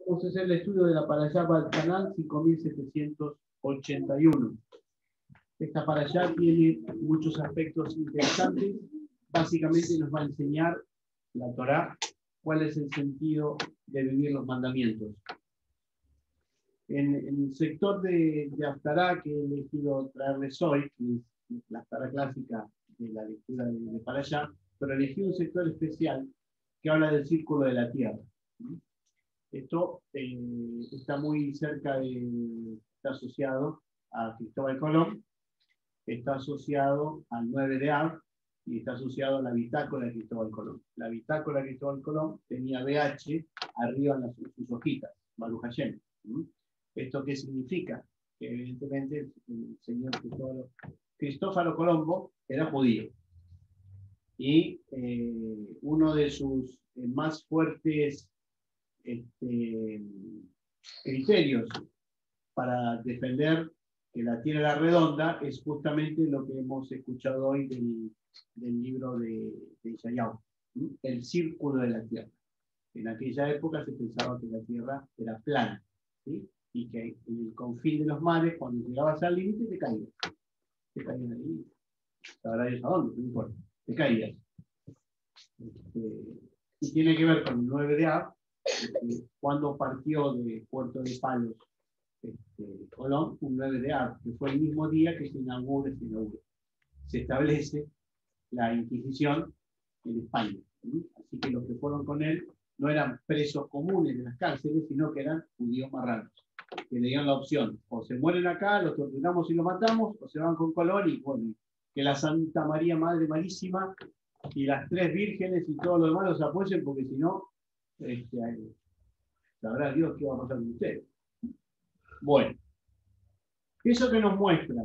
Vamos a hacer el estudio de la Parashá Baltanán 5781. Esta Parashá tiene muchos aspectos interesantes. Básicamente nos va a enseñar la Torá cuál es el sentido de vivir los mandamientos. En el sector de Haftará que he elegido traerles hoy, que es la Haftará clásica de la lectura de Parashá, pero elegí un sector especial que habla del círculo de la tierra. Esto está muy cerca está asociado a Cristóbal Colón, está asociado al 9 de Av y está asociado a la bitácora de Cristóbal Colón. La bitácora de Cristóbal Colón tenía BH arriba en sus hojitas, Baruch Hashem. ¿Esto qué significa? Que evidentemente el señor Cristóforo Colombo era judío. Y uno de sus más fuertes criterios para defender que la Tierra era redonda es justamente lo que hemos escuchado hoy del libro de Isaías, el círculo de la Tierra. En aquella época se pensaba que la Tierra era plana, ¿sí? Y que en el confín de los mares, cuando llegabas al límite, te caías. Te caías ahí. Sabrá Dios a dónde, no importa. Te caías. Y tiene que ver con el 9 de Av, cuando partió de Puerto de Palos Colón, un 9 de Av, que fue el mismo día que se establece la Inquisición en España. Así que los que fueron con él no eran presos comunes de las cárceles, sino que eran judíos marranos, que le dieron la opción, o se mueren acá, los torturamos y los matamos, o se van con Colón y bueno, que la Santa María Madre Marísima y las tres vírgenes y todo lo demás los apoyen, porque si no, sabrá Dios qué va a pasar con ustedes. Bueno, ¿eso qué nos muestra?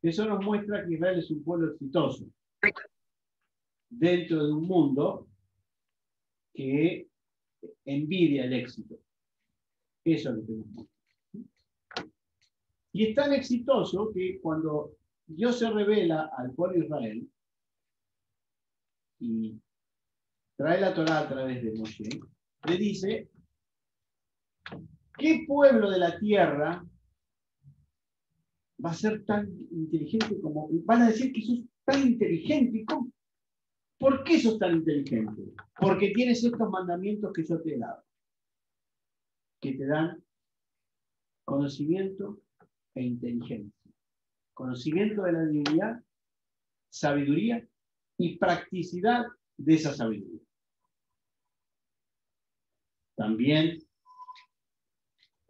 Eso nos muestra que Israel es un pueblo exitoso dentro de un mundo que envidia el éxito. Eso es lo que nos muestra. Y es tan exitoso que cuando Dios se revela al pueblo de Israel y trae la Torá a través de Moshe, le dice: ¿qué pueblo de la tierra va a ser tan inteligente como... Van a decir que sos tan inteligente? ¿Cómo? ¿Por qué sos tan inteligente? Porque tienes estos mandamientos que yo te he dado, que te dan conocimiento e inteligencia. Conocimiento de la divinidad, sabiduría y practicidad de esa sabiduría. También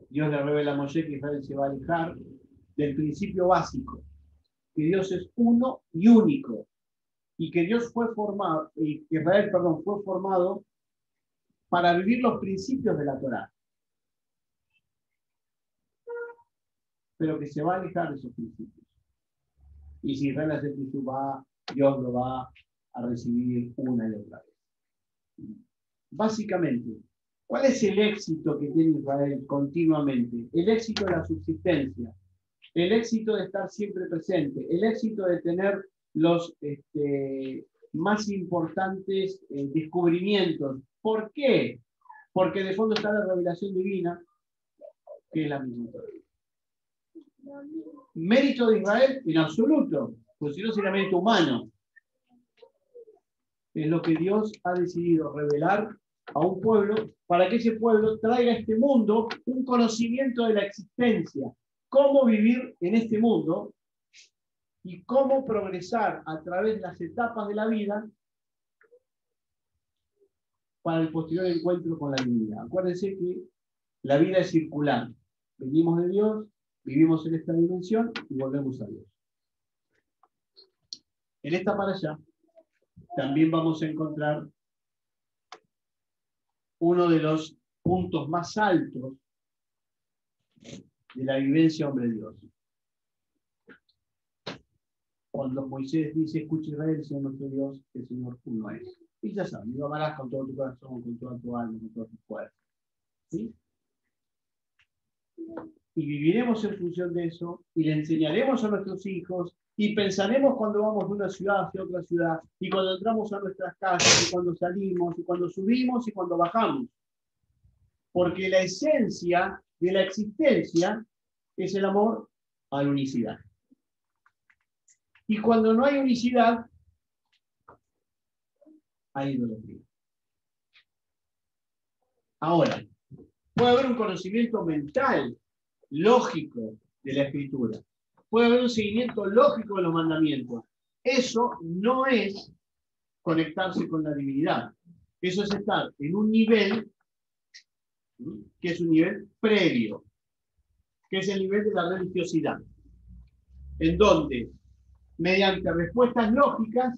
Dios le revela a Moshe que Israel se va a alejar del principio básico, que Dios es uno y único, y que Dios fue formado, Israel, fue formado para vivir los principios de la Torá, pero que se va a alejar de esos principios. Y si Israel hace teshuvá, Dios lo va a recibir una y otra vez. Básicamente, ¿cuál es el éxito que tiene Israel continuamente? El éxito de la subsistencia, el éxito de estar siempre presente, el éxito de tener los más importantes descubrimientos. ¿Por qué? Porque de fondo está la revelación divina, que es la misma todavía. Mérito de Israel en absoluto, pues si no sería mérito humano. Es lo que Dios ha decidido revelar a un pueblo para que ese pueblo traiga a este mundo un conocimiento de la existencia, cómo vivir en este mundo y cómo progresar a través de las etapas de la vida para el posterior encuentro con la divinidad. Acuérdense que la vida es circular. Venimos de Dios, vivimos en esta dimensión y volvemos a Dios. En esta parashá también vamos a encontrar uno de los puntos más altos de la vivencia hombre-Dios. Cuando Moisés dice: escucha Israel, el Señor nuestro Dios, el Señor uno es. Y ya sabes, lo amarás con todo tu corazón, con toda tu alma, con todas tus fuerzas. ¿Sí? Y viviremos en función de eso, y le enseñaremos a nuestros hijos, y pensaremos cuando vamos de una ciudad hacia otra ciudad, y cuando entramos a nuestras casas, y cuando salimos, y cuando subimos, y cuando bajamos. Porque la esencia de la existencia es el amor a la unicidad. Y cuando no hay unicidad, hay idolatría. Ahora, puede haber un conocimiento mental, lógico de la escritura. Puede haber un seguimiento lógico de los mandamientos. Eso no es conectarse con la divinidad. Eso es estar en un nivel que es un nivel previo, que es el nivel de la religiosidad, en donde, mediante respuestas lógicas,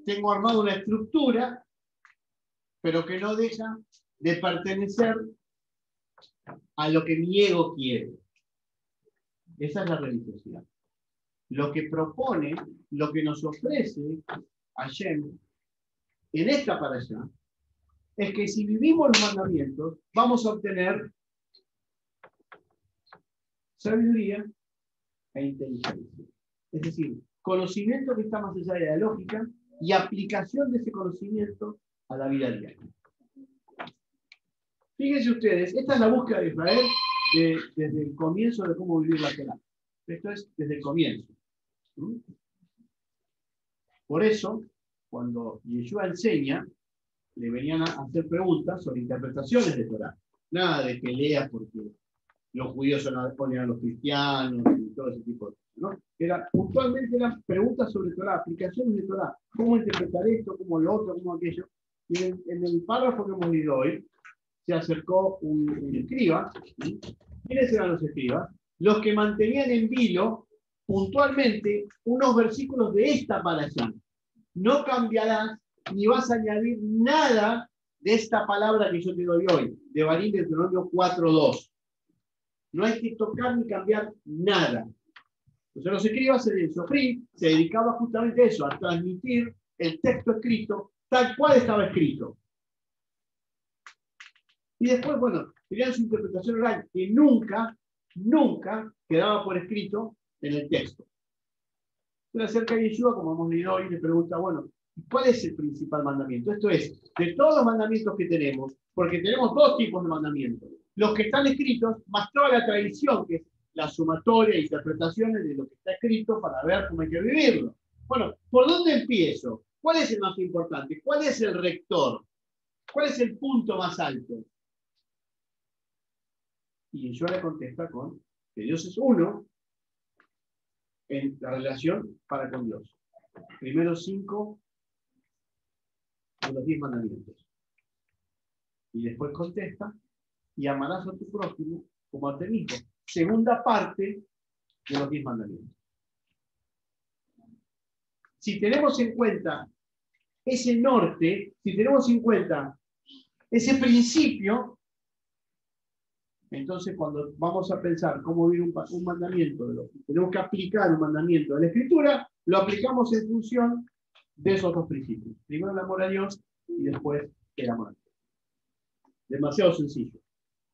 tengo armado una estructura, pero que no deja de pertenecer a lo que mi ego quiere. Esa es la religiosidad. Lo que propone, lo que nos ofrece Hashem en esta parashá, es que si vivimos los mandamientos, vamos a obtener sabiduría e inteligencia. Es decir, conocimiento que está más allá de la lógica y aplicación de ese conocimiento a la vida diaria. Fíjense ustedes, esta es la búsqueda de Israel desde el comienzo de cómo vivir la Torá. Esto es desde el comienzo. Por eso, cuando Yeshua enseña, le venían a hacer preguntas sobre interpretaciones de Torá. Nada de que lea porque los judíos ponen a los cristianos y todo ese tipo de cosas, ¿no? Puntualmente eran preguntas sobre Torá, aplicaciones de Torá. ¿Cómo interpretar esto? ¿Cómo lo otro? ¿Cómo aquello? Y en el párrafo que hemos leído hoy, se acercó un escriba. ¿Quiénes eran los escribas? Los que mantenían en vilo puntualmente unos versículos de esta parashá. No cambiarás ni vas a añadir nada de esta palabra que yo te doy hoy, de Barín de Deuteronomio 4:2. No hay que tocar ni cambiar nada. Entonces los escribas, el Sofrí, se dedicaba justamente a eso, a transmitir el texto escrito tal cual estaba escrito. Y después, bueno, tenían su interpretación oral que nunca quedaba por escrito en el texto. Se acerca a Yeshua, como hemos leído hoy, y le pregunta, bueno, ¿cuál es el principal mandamiento? Esto es, de todos los mandamientos que tenemos, porque tenemos dos tipos de mandamientos. Los que están escritos, más toda la tradición, que es la sumatoria e interpretaciones de lo que está escrito para ver cómo hay que vivirlo. Bueno, ¿por dónde empiezo? ¿Cuál es el más importante? ¿Cuál es el rector? ¿Cuál es el punto más alto? Y Yeshua le contesta con que Dios es uno en la relación para con Dios. Primero 5 de los 10 mandamientos. Y después contesta, y amarás a tu prójimo como a ti mismo. Segunda parte de los 10 mandamientos. Si tenemos en cuenta ese norte, si tenemos en cuenta ese principio, entonces cuando vamos a pensar cómo vivir un mandamiento, tenemos que aplicar un mandamiento de la Escritura, lo aplicamos en función de esos dos principios. Primero el amor a Dios y después el amor a Dios. Demasiado sencillo.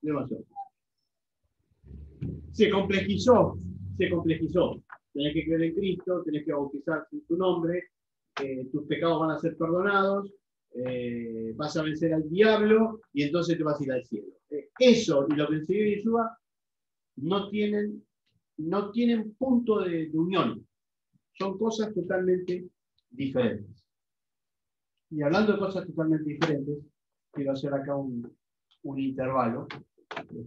Demasiado. Se complejizó. Tenés que creer en Cristo, tenés que bautizarte en su nombre, tus pecados van a ser perdonados, vas a vencer al diablo y entonces te vas a ir al cielo. Eso y lo que enseñó Yeshua no tienen punto de unión. Son cosas totalmente diferentes. Y hablando de cosas totalmente diferentes, quiero hacer acá un intervalo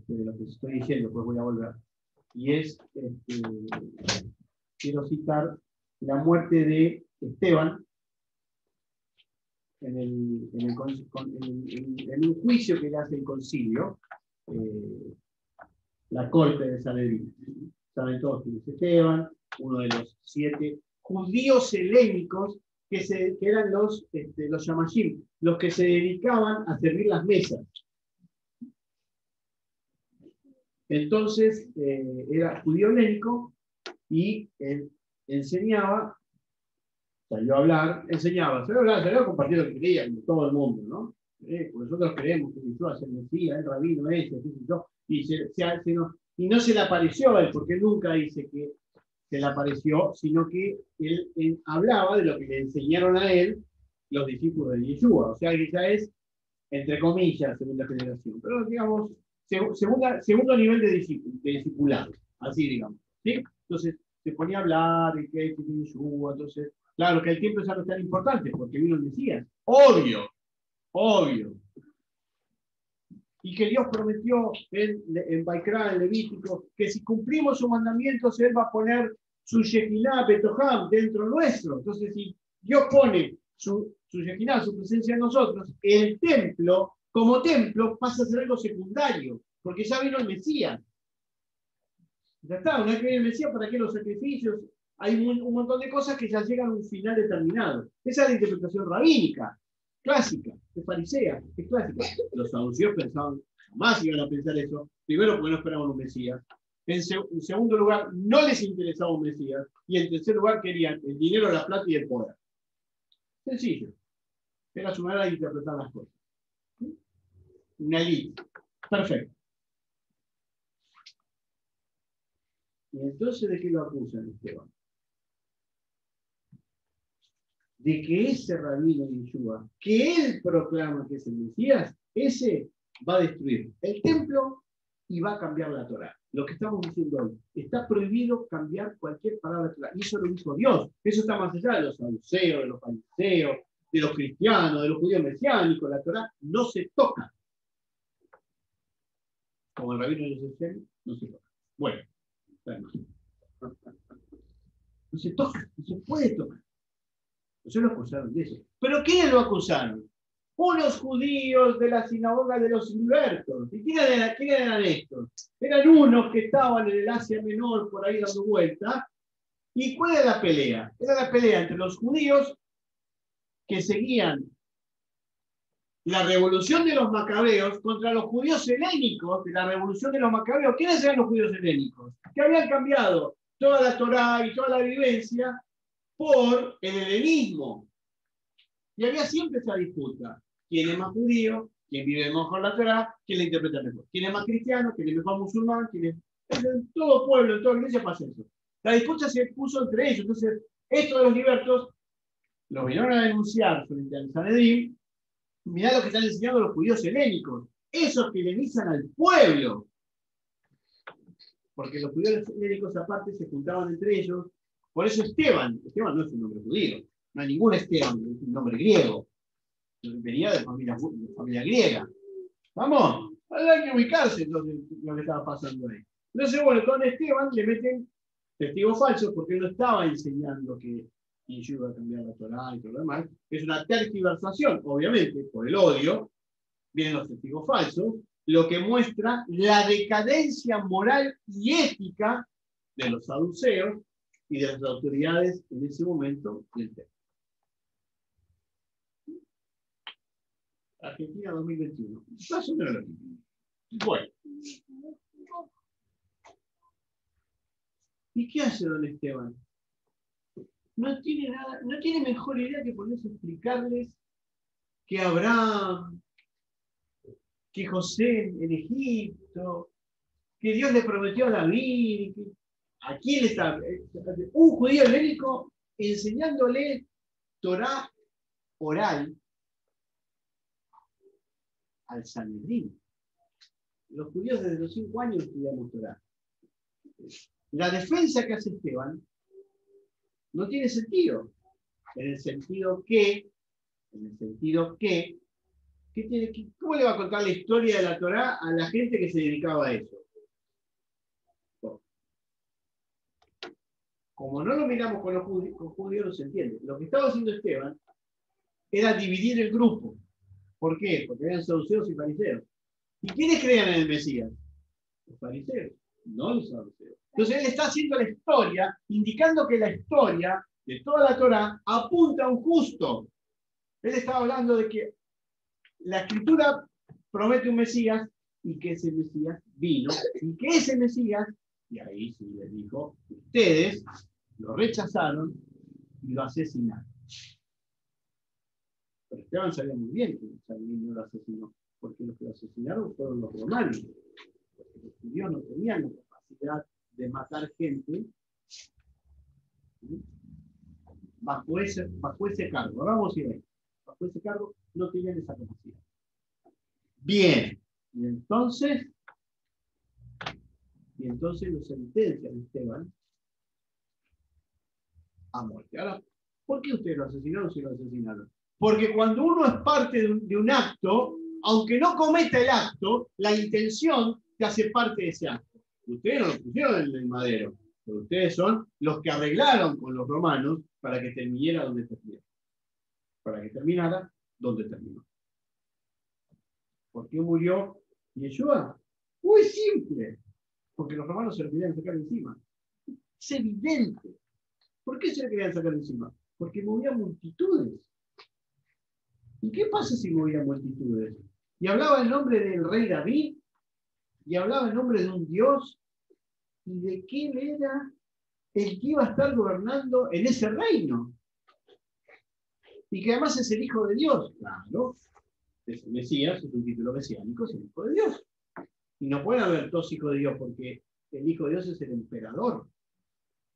de lo que estoy diciendo, pues voy a volver. Y es, quiero citar la muerte de Esteban en un juicio que le hace el concilio, la corte de Sanedrín. Saben todos quién es Esteban, uno de los 7 judíos helénicos que eran los yamashim, los que se dedicaban a servir las mesas. Entonces, era judío helénico y él enseñaba, salió a hablar, salió a compartir lo que creía con todo el mundo, ¿no? Porque nosotros creemos que Yeshua es el Mesías, el rabino ese, y no se le apareció a él, porque él nunca dice que se le apareció, sino que él hablaba de lo que le enseñaron a él los discípulos de Yeshua. O sea, que ya es entre comillas, segunda generación, pero digamos, segundo nivel de discipulado, así digamos. ¿Sí? Entonces, se ponía a hablar de que tiene Yeshua, entonces, claro que el tiempo ya no es tan importante, porque vino el Mesías. Obvio, obvio. Y que Dios prometió en Baikra, en Levítico, que si cumplimos sus mandamientos, Él va a poner su Shekinah, Betoham, dentro nuestro. Entonces, si Dios pone su Shekinah, su presencia en nosotros, el templo, como templo, pasa a ser algo secundario, porque ya vino el Mesías. Ya está, una vez que viene el Mesías, ¿para qué los sacrificios? Hay un montón de cosas que ya llegan a un final determinado. Esa es la interpretación rabínica, clásica, es farisea, es clásica. Los saduceos pensaban, jamás iban a pensar eso. Primero, porque no esperaban un Mesías. En segundo lugar, no les interesaba un Mesías. Y en tercer lugar, querían el dinero, la plata y el poder. Sencillo. Era su manera de interpretar las cosas. Una elite. Perfecto. Y entonces, ¿de qué lo acusan, Esteban? De que ese rabino de Yeshua, que él proclama que es el Mesías, ese va a destruir el templo y va a cambiar la Torá. Lo que estamos diciendo hoy, está prohibido cambiar cualquier palabra de Torá. Y eso lo dijo Dios. Eso está más allá de los saduceos, de los fariseos, de los cristianos, de los judíos mesiánicos. La Torá no se toca. Como el rabino de Jerusalén, no se toca. Bueno, no se toca, no se puede tocar. Ellos lo acusaron de eso. ¿Pero quiénes lo acusaron? Unos judíos de la sinagoga de los libertos. ¿Y quiénes eran estos? Eran unos que estaban en el Asia Menor por ahí dando vueltas. ¿Y cuál era la pelea? Era la pelea entre los judíos que seguían la revolución de los macabeos contra los judíos helénicos de la revolución de los macabeos. ¿Quiénes eran los judíos helénicos? Que habían cambiado toda la Torá y toda la vivencia por el helenismo. Y había siempre esa disputa. ¿Quién es más judío? ¿Quién vive mejor la Torá? ¿Quién la interpreta mejor? ¿Quién es más cristiano? ¿Quién es mejor musulmán? En todo pueblo, en toda iglesia pasa eso. La disputa se puso entre ellos. Entonces, estos de los libertos los vinieron a denunciar frente al Sanedrín. Mirá lo que están enseñando los judíos helénicos. Esos que helenizan al pueblo. Porque los judíos helénicos aparte se juntaban entre ellos. Por eso Esteban no es un nombre judío. No hay ningún Esteban, es un nombre griego. Venía de familia griega. Vamos, hay que ubicarse entonces lo que estaba pasando ahí. Entonces, bueno, con Esteban le meten testigos falsos porque él no estaba enseñando que Yeshua iba a cambiar la Torá y todo lo demás. Es una tergiversación, obviamente, por el odio. Vienen los testigos falsos, lo que muestra la decadencia moral y ética de los saduceos y de las autoridades en ese momento del templo. Argentina 2021. Más o menos lo mismo. Bueno. ¿Y qué hace don Esteban? No tiene nada, no tiene mejor idea que ponerse a explicarles que Abraham, que José en Egipto, que Dios le prometió a David. ¿A quién le está? Un judío helénico enseñándole Torá oral al Sanedrín. Los judíos desde los 5 años estudiamos Torá. La defensa que hace Esteban no tiene sentido. En el sentido que, ¿cómo le va a contar la historia de la Torá a la gente que se dedicaba a eso? Como no lo miramos con los judíos, no se entiende. Lo que estaba haciendo Esteban era dividir el grupo. ¿Por qué? Porque eran saduceos y fariseos. ¿Y quiénes creían en el Mesías? Los fariseos, no los saduceos. Entonces él está haciendo la historia, indicando que la historia de toda la Torá apunta a un justo. Él estaba hablando de que la Escritura promete un Mesías y que ese Mesías vino y que ese Mesías, y ahí sí les dijo, ustedes lo rechazaron y lo asesinaron. Pero Esteban sabía muy bien que Saladín no lo asesinó, porque los que lo asesinaron fueron los romanos, porque los judíos no tenían la capacidad de matar gente bajo ese cargo. Ahora vamos a ir ahí. Bajo ese cargo no tenían esa capacidad. Bien. Y entonces lo sentencian a Esteban a muerte. Ahora, ¿por qué ustedes lo asesinaron si lo asesinaron? Porque cuando uno es parte de un acto, aunque no cometa el acto, la intención te hace parte de ese acto. Ustedes no lo pusieron en el madero, pero ustedes son los que arreglaron con los romanos para que terminara donde terminó. Para que terminara donde terminó. ¿Por qué murió Yeshua? Muy simple. Porque los romanos se lo querían sacar encima. Es evidente. ¿Por qué se lo querían sacar encima? Porque movía multitudes. ¿Y qué pasa si movía multitudes? Y hablaba en nombre del rey David, y hablaba en nombre de un Dios, y de quién era el que iba a estar gobernando en ese reino. Y que además es el Hijo de Dios. Claro, es el Mesías, es un título mesiánico, es el Hijo de Dios. Y no pueden haber dos hijos de Dios, porque el Hijo de Dios es el emperador.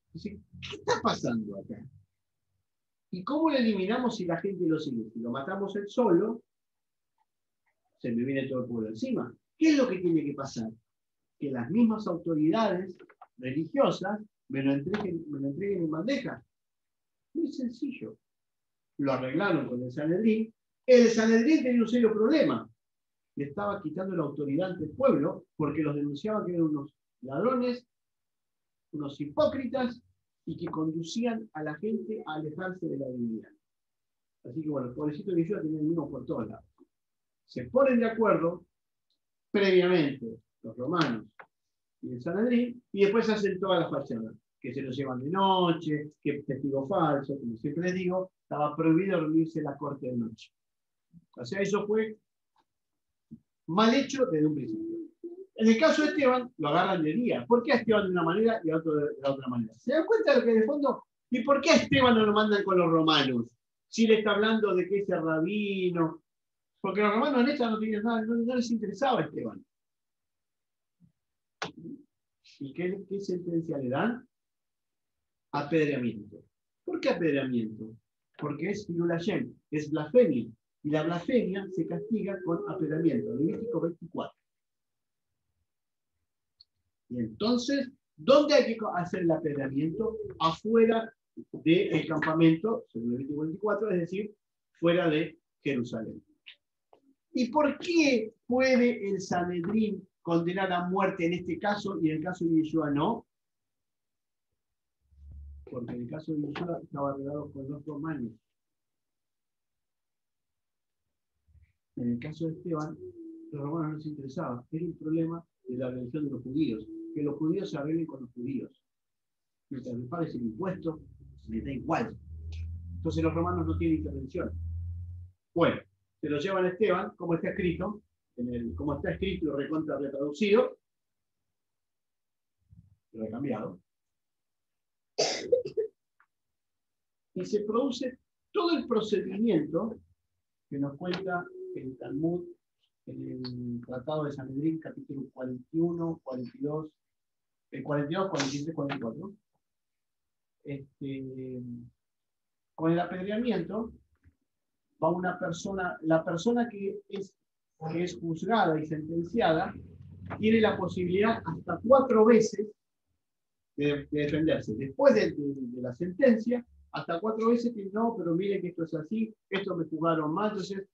Entonces, ¿qué está pasando acá? ¿Y cómo lo eliminamos si la gente lo sigue? Si lo matamos él solo, se me viene todo el pueblo encima. ¿Qué es lo que tiene que pasar? Que las mismas autoridades religiosas me lo entreguen en bandeja. Muy sencillo. Lo arreglaron con el Sanedrín. El Sanedrín tenía un serio problema. Le estaba quitando la autoridad ante el pueblo porque los denunciaba que eran unos ladrones, unos hipócritas y que conducían a la gente a alejarse de la divinidad. Así que bueno, el pobrecito de Yeshua tenía enemigos por todos lados. Se ponen de acuerdo previamente los romanos y el Sanedrín y después hacen todas las fachadas, que se los llevan de noche, que testigo falso, como siempre les digo, estaba prohibido reunirse en la corte de noche. O sea, eso fue mal hecho desde un principio. En el caso de Esteban, lo agarran de día. ¿Por qué a Esteban de una manera y a otro de la otra manera? ¿Se dan cuenta de que de fondo? ¿Y por qué a Esteban no lo mandan con los romanos? Si le está hablando de que ese rabino. Porque los romanos en esta no tenían nada, no les interesaba a Esteban. ¿Y qué sentencia le dan? Apedreamiento. ¿Por qué apedreamiento? Porque es Hilul Hashem, es blasfemia. Y la blasfemia se castiga con apedreamiento. Levítico 24. Y entonces, ¿dónde hay que hacer el apedreamiento? Afuera del campamento, según Levítico 24, es decir, fuera de Jerusalén. ¿Y por qué puede el Sanedrín condenar a muerte en este caso y en el caso de Yeshua no? Porque en el caso de Yeshua estaba arreglado con los romanos. En el caso de Esteban, los romanos no les interesaba. Era un problema de la religión de los judíos. Que los judíos se arreglen con los judíos. Mientras les pagues el impuesto, les da igual. Entonces los romanos no tienen intervención. Bueno, se lo llevan a Esteban, como está escrito, como está escrito y recontra retraducido, recambiado. Y se produce todo el procedimiento que nos cuenta el Talmud en el Tratado de Sanedrín, capítulo 41, 42, 42, 43, 44. Con el apedreamiento va una persona, la persona que es juzgada y sentenciada, tiene la posibilidad hasta 4 veces de defenderse. Después de la sentencia, hasta 4 veces que no, pero mire que esto es así, esto me juzgaron mal. Entonces,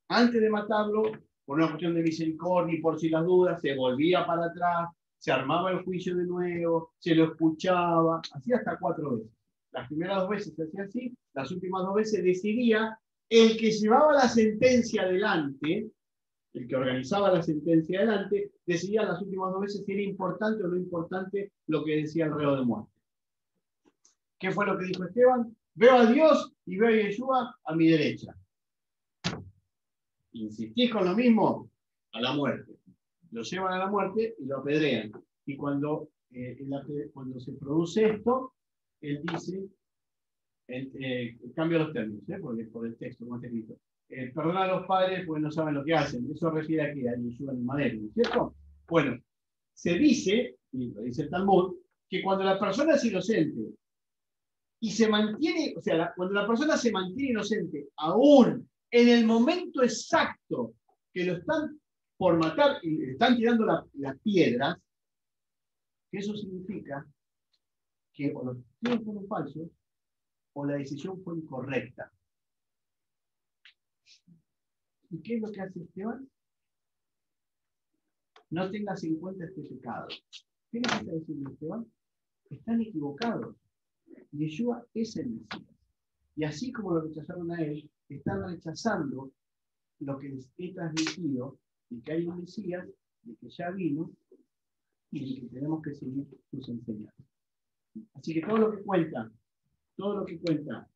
antes de matarlo, por una cuestión de misericordia y por si las dudas, se volvía para atrás, se armaba el juicio de nuevo, se lo escuchaba, así hasta 4 veces. Las primeras 2 veces se hacía así, las últimas 2 veces decidía el que llevaba la sentencia adelante, el que organizaba la sentencia adelante, decidía las últimas 2 veces si era importante o no importante lo que decía el reo de muerte. ¿Qué fue lo que dijo Esteban? Veo a Dios y veo a Yeshua a mi derecha. Insistís con lo mismo, a la muerte. Lo llevan a la muerte y lo apedrean. Y cuando se produce esto, él dice, cambia los términos, porque por el texto, como está escrito. Perdona a los padres porque no saben lo que hacen. Eso refiere a que a Yeshua en el madero, ¿no es cierto? Bueno, se dice, y lo dice el Talmud, que cuando la persona es inocente y se mantiene, o sea, cuando la persona se mantiene inocente, aún en el momento exacto que lo están por matar y le están tirando las piedras, que eso significa que o los testigos fueron falsos o la decisión fue incorrecta. ¿Y qué es lo que hace Esteban? No tengas en cuenta este pecado. ¿Qué es lo que está diciendo Esteban? Están equivocados. Yeshua es el Mesías. Y así como lo rechazaron a él, están rechazando lo que les he transmitido, de que hay un Mesías, de que ya vino, y de que tenemos que seguir sus enseñanzas. Así que todo lo que cuenta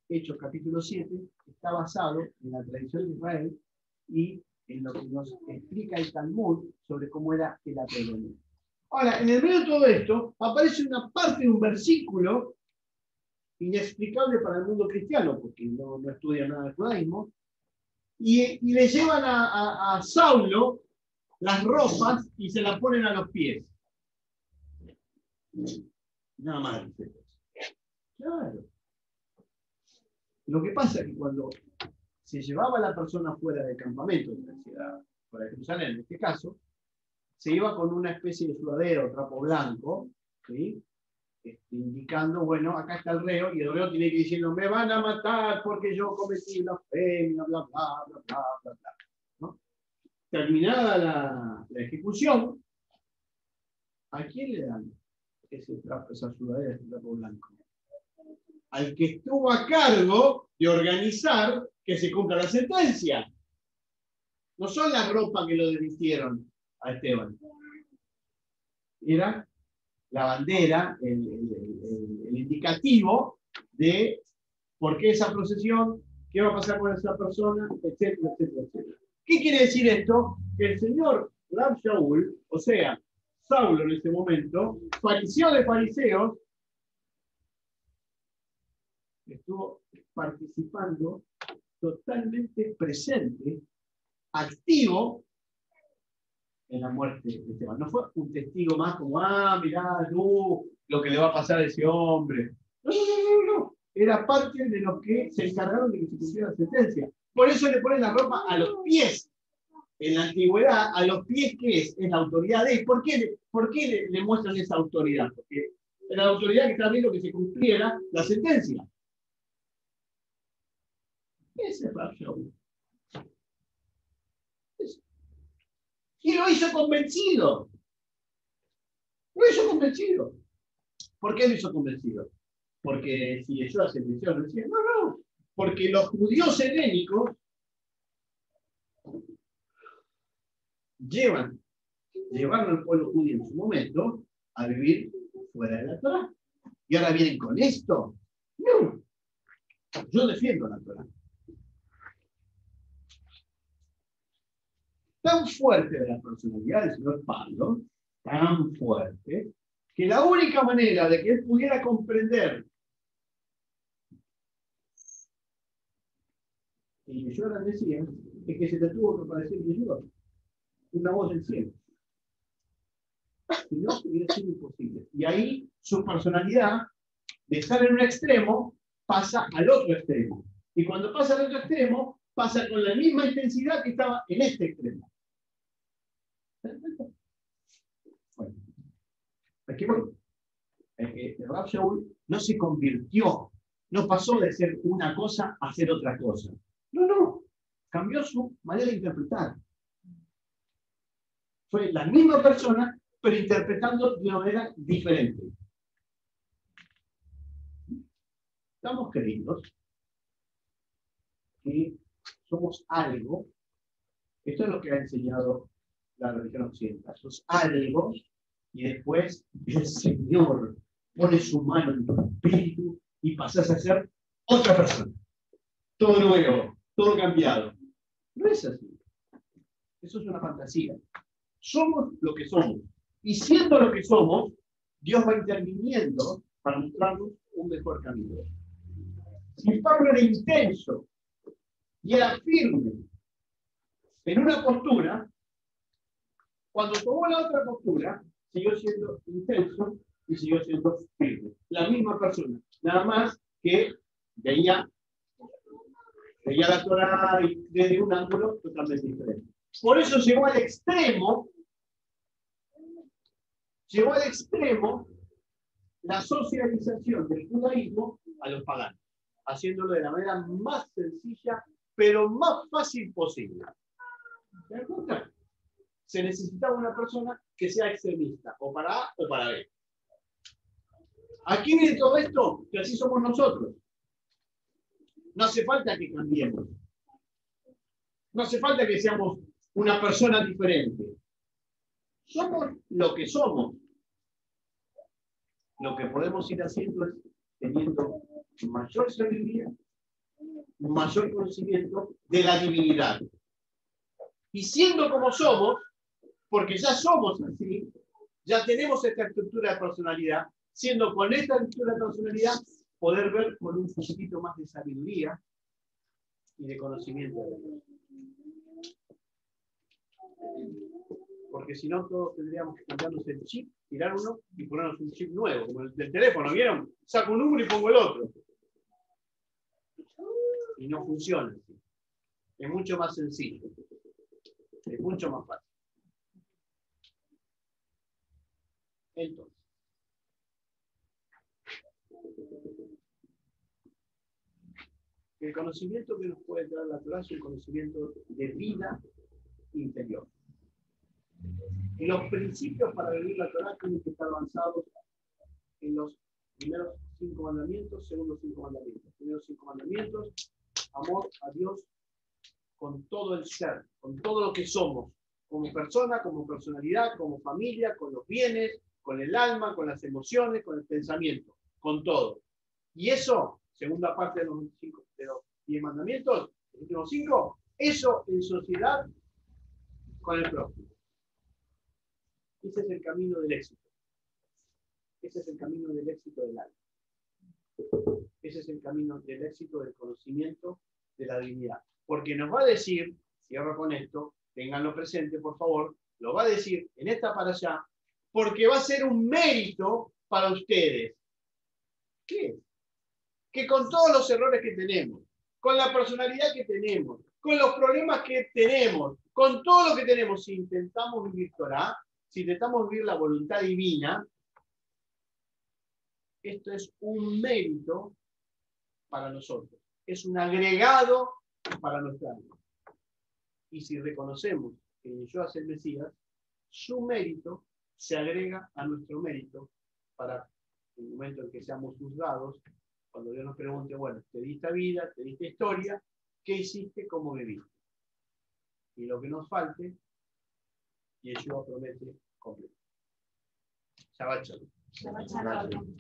Hechos capítulo 7, está basado en la tradición de Israel y en lo que nos explica el Talmud sobre cómo era el atolonio. Ahora, en el medio de todo esto, aparece una parte de un versículo inexplicable para el mundo cristiano, porque no estudia nada de judaísmo, y le llevan a Saulo las ropas y se las ponen a los pies. Nada más. Claro. Lo que pasa es que cuando se llevaba a la persona fuera del campamento, fuera de Jerusalén en este caso, se iba con una especie de sudadera o trapo blanco, ¿sí? Indicando, bueno, acá está el reo, y el reo tiene que ir diciendo, me van a matar porque yo cometí blasfemia, bla, bla, bla, bla, bla, bla, ¿no? Terminada la ejecución, ¿a quién le dan esa sudadera, ese trapo blanco? Al que estuvo a cargo de organizar que se cumpla la sentencia. No son las ropas que lo desvistieron a Esteban. Era la bandera, el indicativo de por qué esa procesión, qué va a pasar con esa persona, etcétera, etcétera, etcétera. ¿Qué quiere decir esto? Que el señor Rab Shaul, o sea, Saulo en ese momento, fariseo de fariseos, estuvo participando totalmente presente, activo en la muerte de Esteban. No fue un testigo más como, mirá, lo que le va a pasar a ese hombre. No. Era parte de los que se encargaron de que se cumpliera la sentencia. Por eso le ponen la ropa a los pies. En la antigüedad, a los pies, ¿qué es? Es la autoridad de él. ¿Por qué le muestran esa autoridad? Porque era la autoridad que estaba viendo que se cumpliera la sentencia. Ese es Rab Shaul. Y lo hizo convencido. ¿Por qué lo hizo convencido? Porque si ellos hacen mención, decían, no. Porque los judíos helénicos llevaron al pueblo judío en su momento a vivir fuera de la Torá. Y ahora vienen con esto. No. Yo defiendo la Torá. Tan fuerte de la personalidad del señor Pablo, tan fuerte, que la única manera de que él pudiera comprender y que yo era Mesías, es que se le tuvo que aparecer Yeshua, una voz del cielo. Si no, hubiera sido imposible. Y ahí su personalidad, de estar en un extremo, pasa al otro extremo. Y cuando pasa al otro extremo, pasa con la misma intensidad que estaba en este extremo. Bueno, aquí voy. El Rab Shaul no se convirtió, no pasó de ser una cosa a ser otra cosa. No. Cambió su manera de interpretar. Fue la misma persona, pero interpretando de una manera diferente. Estamos creídos que somos algo. Esto es lo que ha enseñado la religión occidental. Sos algo y después el Señor pone su mano en tu espíritu y pasás a ser otra persona. Todo nuevo, todo cambiado. No es así. Eso es una fantasía. Somos lo que somos. Y siendo lo que somos, Dios va interviniendo para mostrarnos un mejor camino. Si Pablo era intenso y era firme en una postura, cuando tomó la otra postura, siguió siendo intenso y siguió siendo firme. La misma persona. Nada más que veía la Torá desde un ángulo totalmente diferente. Por eso llegó al extremo la socialización del judaísmo a los paganos, haciéndolo de la manera más sencilla, pero más fácil posible. ¿Se dan cuenta? Se necesitaba una persona que sea extremista, o para A o para B. Aquí viene todo esto, que así somos nosotros. No hace falta que cambiemos. No hace falta que seamos una persona diferente. Somos lo que somos. Lo que podemos ir haciendo es teniendo mayor sabiduría, mayor conocimiento de la divinidad. Y siendo como somos, porque ya somos así, ya tenemos esta estructura de personalidad, siendo con esta estructura de personalidad, poder ver con un poquitito más de sabiduría y de conocimiento de Dios. Porque si no, todos tendríamos que cambiarnos el chip, tirar uno y ponernos un chip nuevo, como el del teléfono, ¿vieron? Saco un número y pongo el otro. Y no funciona así. Es mucho más sencillo. Es mucho más fácil. Entonces, el conocimiento que nos puede traer la Torá es un conocimiento de vida interior. Y los principios para vivir la Torá tienen que estar avanzados en los primeros 5 mandamientos, segundos 5 mandamientos. Primeros 5 mandamientos, amor a Dios con todo el ser, con todo lo que somos, como persona, como personalidad, como familia, con los bienes, con el alma, con las emociones, con el pensamiento, con todo. Y eso, segunda parte de los 10 mandamientos, los últimos 5, eso en sociedad con el prójimo. Ese es el camino del éxito. Ese es el camino del éxito del alma. Ese es el camino del éxito del conocimiento de la divinidad. Porque nos va a decir, cierro con esto, ténganlo presente, por favor, lo va a decir en esta parashá, porque va a ser un mérito para ustedes. ¿Qué? Que con todos los errores que tenemos, con la personalidad que tenemos, con los problemas que tenemos, con todo lo que tenemos, si intentamos vivir Torá, si intentamos vivir la voluntad divina, esto es un mérito para nosotros. Es un agregado para nuestra alma. Y si reconocemos que Yeshua es el Mesías, su mérito se agrega a nuestro mérito para el momento en que seamos juzgados, cuando Dios nos pregunte, bueno, te di esta vida, te di esta historia, ¿qué hiciste? ¿Cómo viviste? Y lo que nos falte, Yeshua promete completo. Shabbat Shalom.